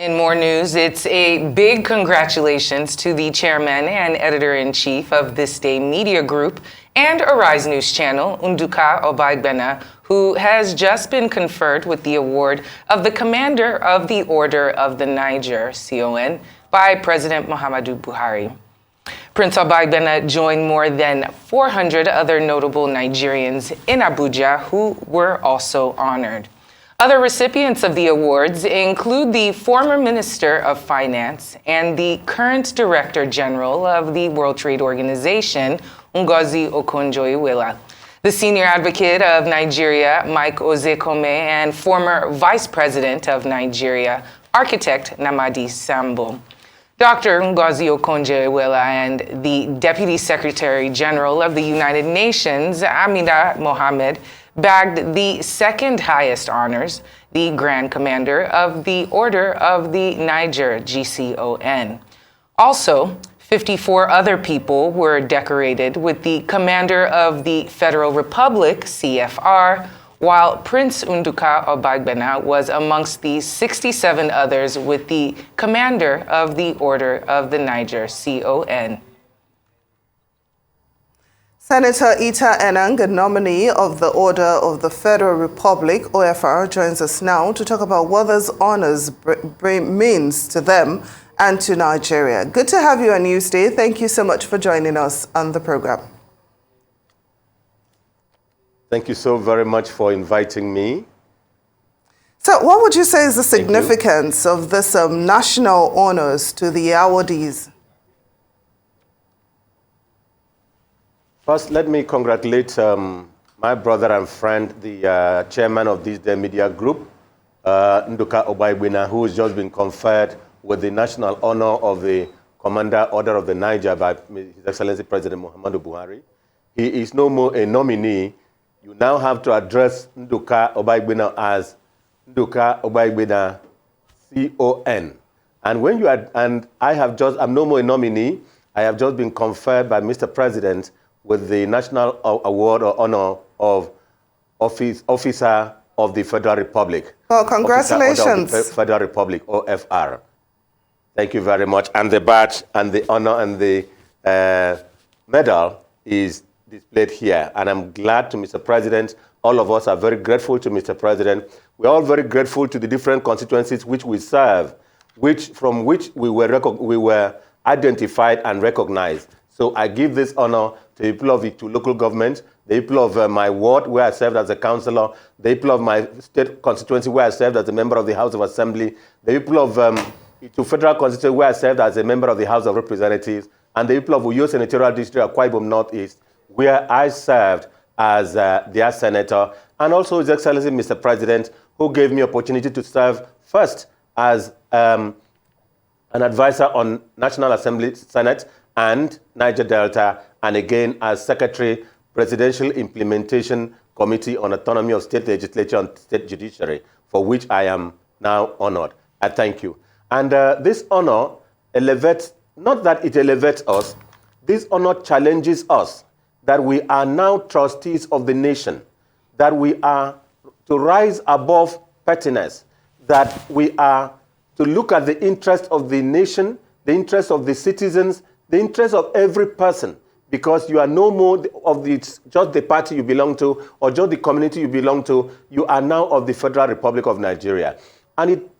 In more news, it's a big congratulations to the chairman and editor-in-chief of This Day Media Group and Arise News Channel, Nduka Obagbena, who has just been conferred with the award of the Commander of the Order of the Niger, CON, by President Muhammadu Buhari. Prince Obagbena joined more than 400 other notable Nigerians in Abuja who were also honored. Other recipients of the awards include the former Minister of Finance and the current Director General of the World Trade Organization, Ngozi Okonjo-Iweala, the Senior Advocate of Nigeria, Mike Ozekome, and former Vice President of Nigeria, Architect Namadi Sambo. Dr. Ngozi Okonjo-Iweala and the Deputy Secretary General of the United Nations, Amina Mohammed, bagged the second highest honors, the Grand Commander of the Order of the Niger, GCON. Also, 54 other people were decorated with the Commander of the Federal Republic, CFR, while Prince Nduka Obagbena was amongst the 67 others with the Commander of the Order of the Niger, CON. Senator Enang, a nominee of the Order of the Federal Republic, OFR, joins us now to talk about what those honors means to them and to Nigeria. Good to have you on Newsday. Thank you so much for joining us on the program. Thank you so very much for inviting me. So what would you say is the significance of this national honors to the Awardees? First, let me congratulate my brother and friend, the chairman of This Day Media Group, Nduka Obagbena, who has just been conferred with the national honor of the Commander Order of the Niger by His Excellency President Muhammadu Buhari. He is no more a nominee. You now have to address Nduka Obagbena as Nduka Obagbena, CON. And when you are, I'm no more a nominee. I have just been conferred by Mr. President with the National Award or Honor of Officer of the Federal Republic. Well, congratulations. Officer of the Federal Republic, OFR. Thank you very much. And the badge and the honor and the medal is displayed here. And I'm glad to Mr. President. All of us are very grateful to Mr. President. We're all very grateful to the different constituencies which we serve, from which we were identified and recognized. So I give this honor to the people of the local government, the people of my ward where I served as a councillor, the people of my state constituency where I served as a member of the House of Assembly, the people of to federal constituency where I served as a member of the House of Representatives, and the people of Uyo Senatorial District, Akwa Ibom Northeast, where I served as their senator, and also His Excellency Mr. President, who gave me opportunity to serve first as an advisor on National Assembly, Senate, and Niger Delta, and again as Secretary, Presidential Implementation Committee on Autonomy of State Legislature and State Judiciary, for which I am now honored. I thank you. And this honor elevates, not that it elevates us, this honor challenges us that we are now trustees of the nation, that we are to rise above pettiness, that we are to look at the interest of the nation, the interest of the citizens, the interest of every person, because you are no more of just the party you belong to or just the community you belong to. You are now of the Federal Republic of Nigeria. And it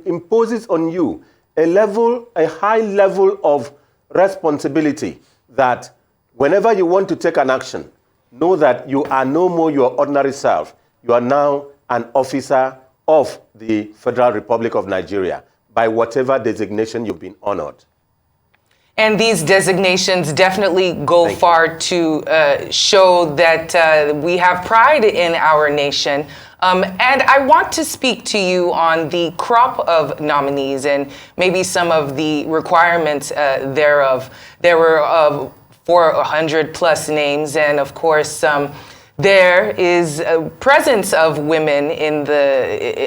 imposes on you a high level of responsibility that whenever you want to take an action, know that you are no more your ordinary self. You are now an officer of the Federal Republic of Nigeria by whatever designation you've been honored. And these designations definitely go far to show that we have pride in our nation. And I want to speak to you on the crop of nominees and maybe some of the requirements thereof. There were 400 plus names, and of course, there is a presence of women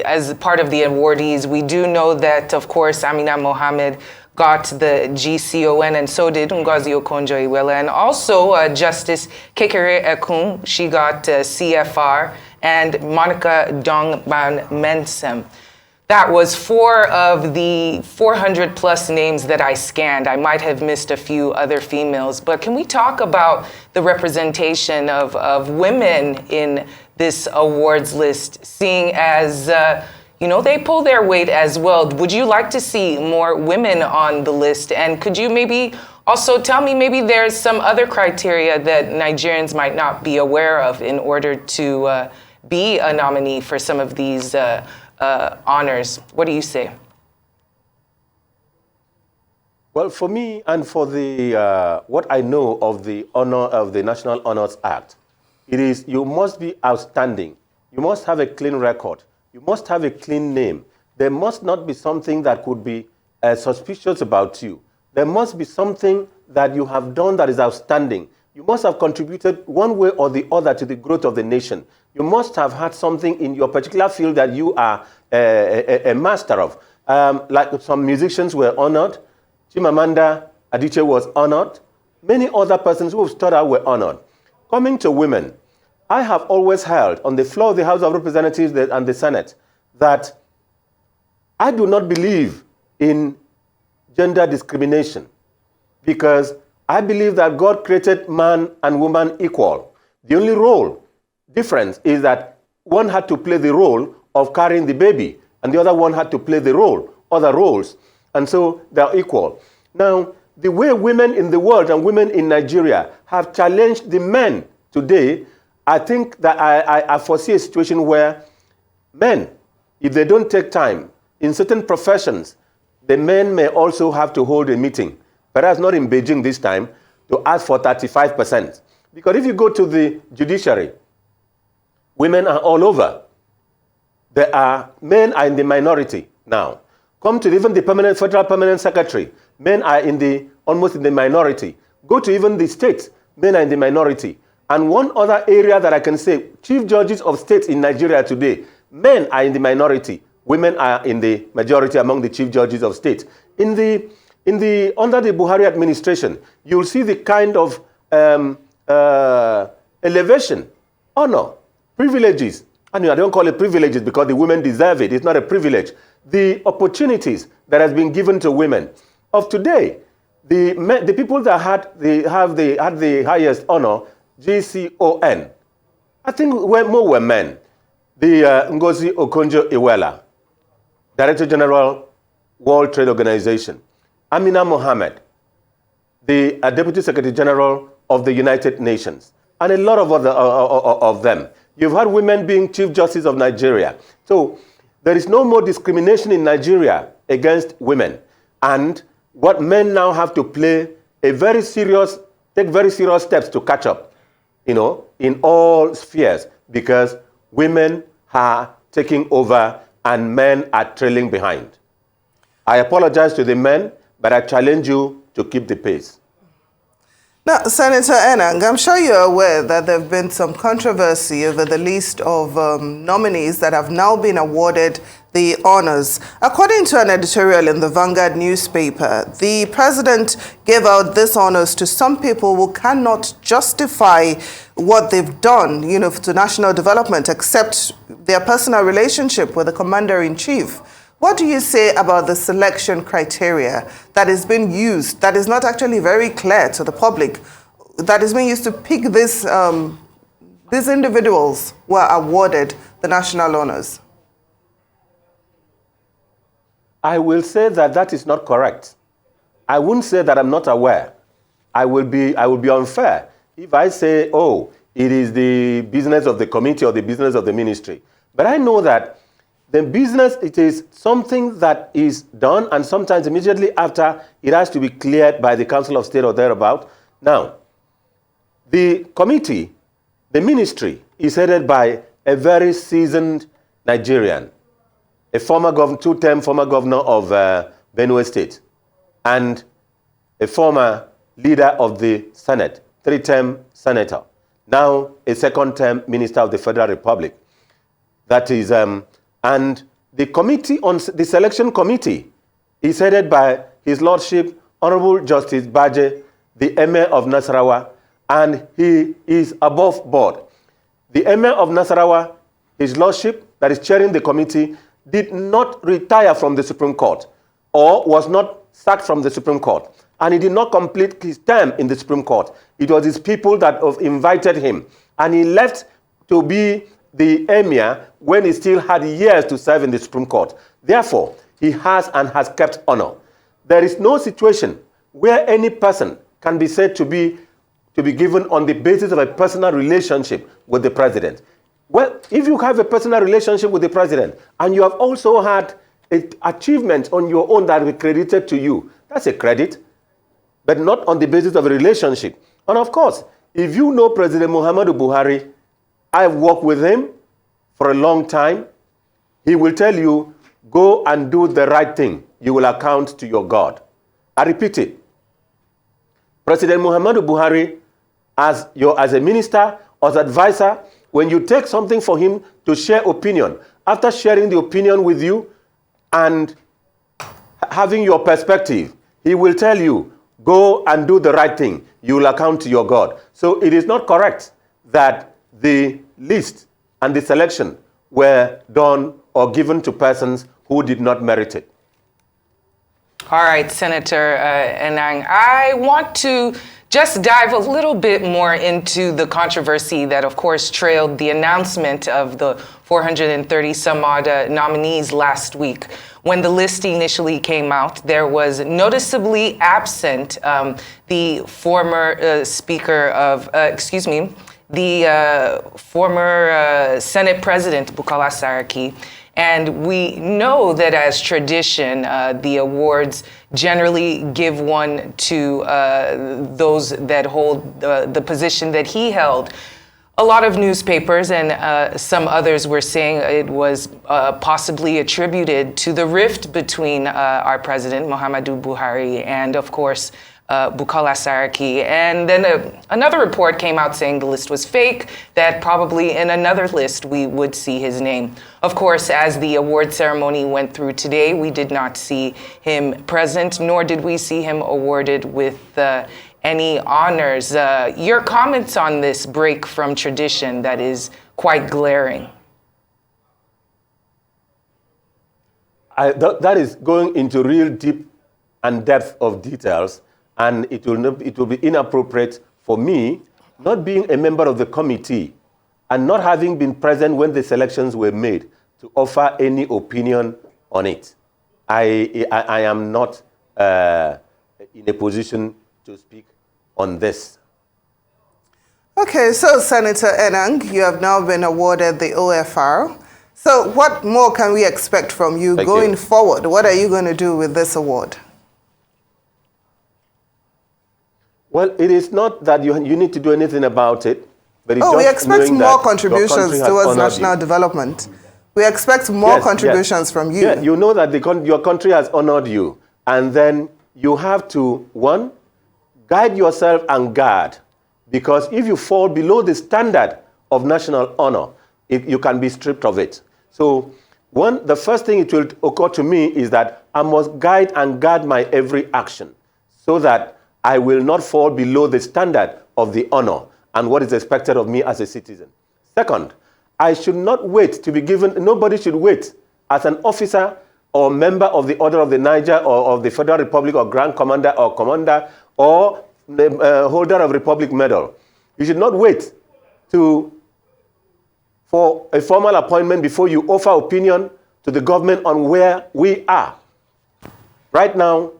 as part of the awardees. We do know that, of course, Amina Mohammed got the GCON, and so did Ngozi Okonjo-Iweala, and also Justice Kekere Ekun, she got CFR, and Monica Dongban Mensem. That was 4 of the 400 plus names that I scanned. I might have missed a few other females, but can we talk about the representation of women in this awards list, seeing as, they pull their weight as well? Would you like to see more women on the list? And could you maybe also tell me, maybe there's some other criteria that Nigerians might not be aware of in order to be a nominee for some of these honors? What do you say? Well, for me and for the what I know of the honor of the National Honors Act, it is you must be outstanding. You must have a clean record. You must have a clean name. There must not be something that could be suspicious about you. There must be something that you have done that is outstanding. You must have contributed one way or the other to the growth of the nation. You must have had something in your particular field that you are a master of. Like some musicians were honored. Chimamanda Adichie was honored. Many other persons who have stood out were honored. Coming to women, I have always held on the floor of the House of Representatives and the Senate that I do not believe in gender discrimination, because I believe that God created man and woman equal. The only difference is that one had to play the role of carrying the baby, and the other one had to play other roles, and so they're equal. Now, the way women in the world and women in Nigeria have challenged the men today, I think that I foresee a situation where men, if they don't take time in certain professions, the men may also have to hold a meeting, perhaps not in Beijing this time, to ask for 35%. Because if you go to the judiciary, women are all over. Men are in the minority now. Come to even the federal permanent secretary, men are almost in the minority. Go to even the states, men are in the minority. And one other area that I can say, chief judges of states in Nigeria today, men are in the minority. Women are in the majority among the chief judges of states. Under the Buhari administration, you'll see the kind of elevation, honor, privileges. I don't call it privileges because the women deserve it. It's not a privilege. The opportunities that has been given to women of today, the people that had the highest honor, GCON, I think more were men. The Ngozi Okonjo-Iweala, Director General, World Trade Organization. Amina Mohammed, the Deputy Secretary General of the United Nations, and a lot of other of them. You've had women being Chief Justice of Nigeria. So there is no more discrimination in Nigeria against women. And what men now have to take very serious steps to catch up, in all spheres, because women are taking over and men are trailing behind. I apologize to the men, but I challenge you to keep the pace. Now, Senator Enang, I'm sure you're aware that there have been some controversy over the list of nominees that have now been awarded the honors. According to an editorial in the Vanguard newspaper, the president gave out these honors to some people who cannot justify what they've done, to national development, except their personal relationship with the commander-in-chief. What do you say about the selection criteria that is being used, that is not actually very clear to the public, that is being used to pick these individuals who are awarded the national honors? I will say that is not correct. I wouldn't say that I'm not aware. I will be unfair if I say, it is the business of the committee or the business of the ministry. But I know that the business, it is something that is done, and sometimes immediately after, it has to be cleared by the Council of State or thereabout. Now, the committee, the ministry, is headed by a very seasoned Nigerian, a two-term former governor of Benue State, and a former leader of the Senate, three-term senator, now a second-term minister of the Federal Republic. That is, and the committee the selection committee is headed by His Lordship Honorable Justice Baje, the Emir of Nasarawa, and he is above board. The Emir of Nasarawa, His Lordship, that is chairing the committee, did not retire from the Supreme Court or was not sacked from the Supreme Court. And he did not complete his term in the Supreme Court. It was his people that invited him. And he left to be the emir when he still had years to serve in the Supreme Court. Therefore, he has and has kept honor. There is no situation where any person can be said to be given on the basis of a personal relationship with the president. Well, if you have a personal relationship with the president and you have also had achievements on your own that are credited to you, that's a credit, but not on the basis of a relationship. And of course, if you know President Muhammadu Buhari, I've worked with him for a long time, he will tell you, go and do the right thing. You will account to your God. I repeat it. President Muhammadu Buhari, as a minister, as advisor, when you take something for him to share opinion, after sharing the opinion with you and having your perspective, he will tell you, go and do the right thing. You will account to your God. So it is not correct that the list and the selection were done or given to persons who did not merit it. All right, Senator Enang, I want to just dive a little bit more into the controversy that, of course, trailed the announcement of the 430 some odd nominees last week. When the list initially came out, there was noticeably absent the former Speaker of, the former Senate President, Bukola Saraki. And we know that as tradition, the awards generally give one to those that hold the position that he held. A lot of newspapers and some others were saying it was possibly attributed to the rift between our president, Muhammadu Buhari, and of course, Bukola Saraki. And then another report came out saying the list was fake, that probably in another list we would see his name. Of course, as the award ceremony went through today, we did not see him present, nor did we see him awarded with any honors. Your comments on this break from tradition that is quite glaring? That is going into real deep and depth of details. And it will be inappropriate for me, not being a member of the committee and not having been present when the selections were made, to offer any opinion on it. I am not in a position to speak on this. Okay, so Senator Enang, you have now been awarded the OFR. So what more can we expect from you going forward? What are you going to do with this award? Well, it is not that you need to do anything about it, but it's we expect more contributions towards national development. We expect more contributions from you. Yeah, you know that your country has honored you. And then you have to, one, guide yourself and guard. Because if you fall below the standard of national honor, you can be stripped of it. So the first thing it will occur to me is that I must guide and guard my every action so that I will not fall below the standard of the honor and what is expected of me as a citizen. Second, I should not wait to be given, nobody should wait as an officer or member of the Order of the Niger or of the Federal Republic or Grand Commander or the holder of Republic Medal. You should not wait for a formal appointment before you offer opinion to the government on where we are. Right now,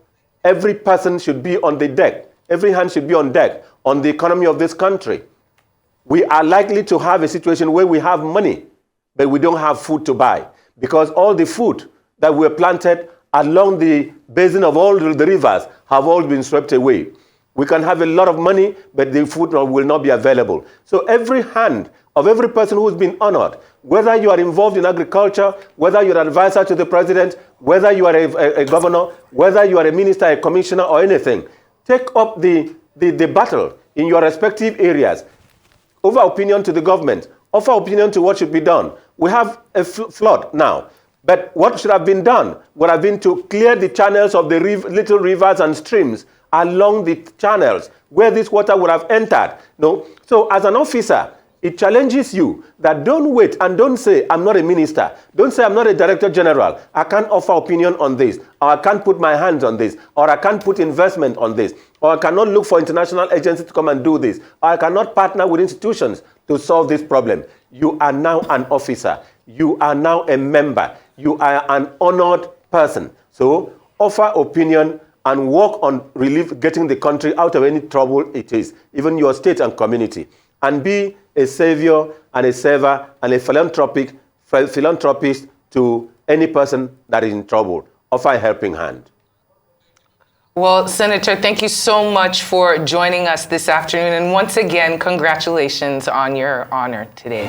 every person should be on the deck. Every hand should be on deck on the economy of this country. We are likely to have a situation where we have money, but we don't have food to buy because all the food that were planted along the basin of all the rivers have all been swept away. We can have a lot of money, but the food will not be available. So every hand of every person who's been honored, whether you are involved in agriculture, whether you're an advisor to the president, whether you are a governor, whether you are a minister, a commissioner, or anything, take up the battle in your respective areas. Offer opinion to the government. Offer opinion to what should be done. We have a flood now. But what should have been done would have been to clear the channels of the little rivers and streams along the channels where this water would have entered. No? So as an officer, it challenges you that don't wait and don't say, I'm not a minister. Don't say, I'm not a director general. I can't offer opinion on this, or I can't put my hands on this, or I can't put investment on this, or I cannot look for international agencies to come and do this, or I cannot partner with institutions to solve this problem. You are now an officer. You are now a member. You are an honored person. So offer opinion and work on getting the country out of any trouble it is, even your state and community. And be a savior and a server and a philanthropist to any person that is in trouble. Offer a helping hand. Well, Senator, thank you so much for joining us this afternoon. And once again, congratulations on your honor today.